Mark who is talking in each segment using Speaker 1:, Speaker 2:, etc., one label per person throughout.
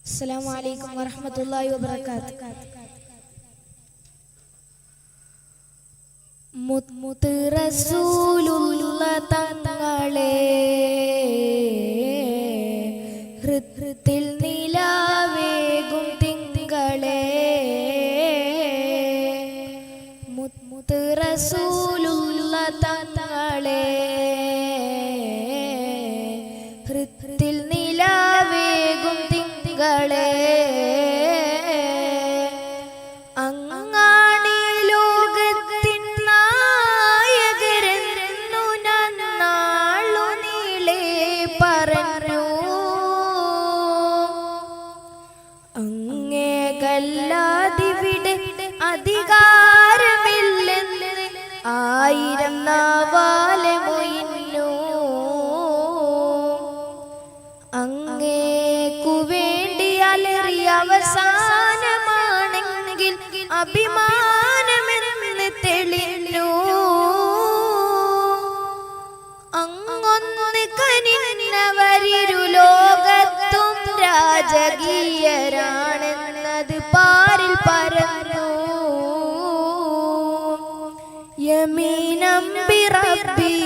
Speaker 1: അസ്സലാമു അലൈക്കും വറഹ്മത്തുള്ളാഹി വബറകാതുഹു. മുത്ത് റസൂലുള്ള തങ്ങളെ ഹൃത്തിൽ നിലാവേകും തിങ്കളെ, മുത്ത് റസൂലുള്ള തങ്ങളെ ഹൃത്തിൽ നിലാവേകും തിങ്കളെ, അങ്ങാണി ലോകത്തിൻ നായകരെന്നു നാളു നീളെ പറഞ്ഞു. അങ്ങേകല്ലാതിവിടെ അധികാരമില്ലെന്ന് ആയിരം നാവാലെ മൊയിന്നു. അങ്ങേക്കു വേണ്ടി അലറി അവസാനമാണെങ്കിൽ അഭിമാനമെന്ന് തെളിഞ്ഞു. അങ്ങൊന്ന് കനിഞ്ഞവരിരു ലോകത്തും രാജകീയരാണെന്നത് പാരിൽ പരന്നു. യമീനം ബിറബ്ബി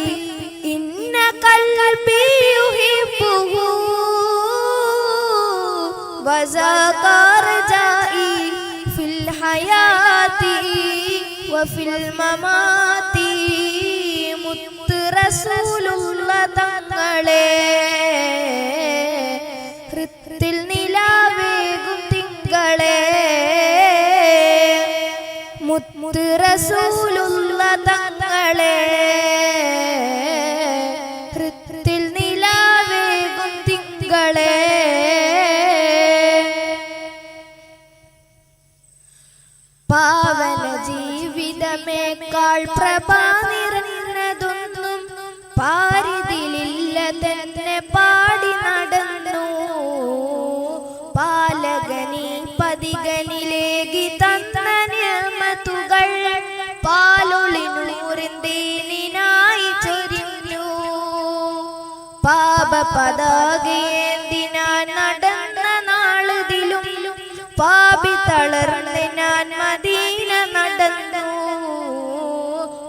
Speaker 1: ഇന്ന ഖൽബി യുഹിബ്ബുഹു വസാക റജാഇ ഫിൽ ഹയാതി വഫിൽ മമാതി. മുത്ത് റസൂലുള്ള തങ്ങളെ ഹൃത്തിൽ നിലാവേകും തിങ്കളെ, മുത്ത് റസൂലുള്ള തങ്ങളെ ഹൃത്തിൽ നിലാവേകും തിങ്കളെ. പാവന ജീവിതമേക്കാൾ പ്രഭ നിറഞ്ഞതൊന്നും പാരിതിലില്ല തന്നെ പാടി നടന്നു. പാലകനി പതികനിലേകി തന്ന നിഅമത്തുകൾ പാലൊളിനൂറിന്തീനായി ചൊരിഞ്ഞു. പാപ പതാകയേന്തിനാൻ നടന്ന നാളുതിലും പാപി തളർന്ന് ഞാൻ മദീന നടന്നു.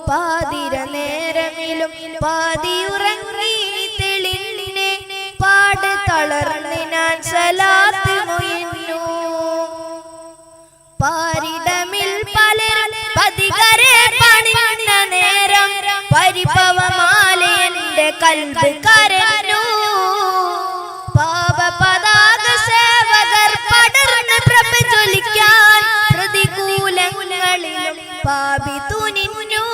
Speaker 1: പാതിര നേരമിലും പാതിയുറങ്ങി തെളിഞ്ഞെ പാട് തളർന്ന് ഞാൻ സലാത്ത് മൊയ്ഞ്ഞു. പാരിടമിൽ പലരും പതികരെ പണിഞ്ഞ നേരം പരിഭവമാലെ എന്റെ കൽബ് കരഞ്ഞു. പാപ പതാക സേവകർ പടർന്ന് പ്രഭ ജ്വലിക്കാൻ പ്രതികൂലങ്ങളിലും പാപി തുനിഞ്ഞു.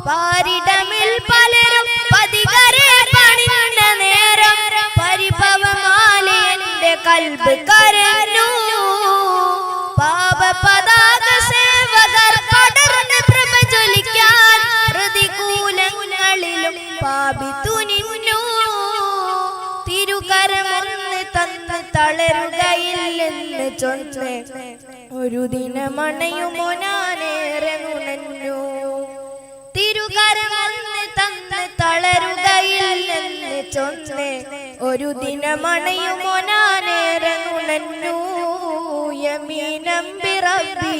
Speaker 1: പാരിടമിൽ പലരും പതികരെ പണിഞ്ഞ നേരം പരിഭവമാലെ എന്റെ കൽബ് കരഞ്ഞു. പാപ പതാക സേവകർ പടർന്ന് പ്രഭ ജ്വലിക്കാൻ പ്രതികൂലങ്ങളിലും പാപി തുനിഞ്ഞു. തിരുകരമൊന്ന് തന്ന് തളരുകയില്ലെന്ന് ചൊന്ന് ഒരു ദിനമണയുമോ ഞാനേറെ നുണഞ്ഞു. തിരുകരമൊന്ന് തന്ന് തളരുകയില്ലെന്ന് ചൊന്ന് ഒരു ദിനമണയുമോ ഞാനേറെ നുണഞ്ഞു. യമീനം ബിറബ്ബി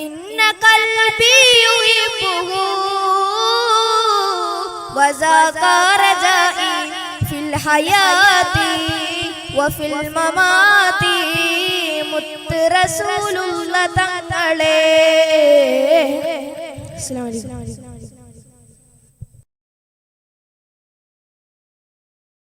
Speaker 1: ഇന്ന ഖൽബി യുഹിബ്ബുഹു വസാക റജാഇ ഫിൽ ഹയാതി വഫിൽ മമാതി. മുത്ത് റസൂലുള്ള തങ്ങളെ. അസ്സലാമു അലൈക്കും.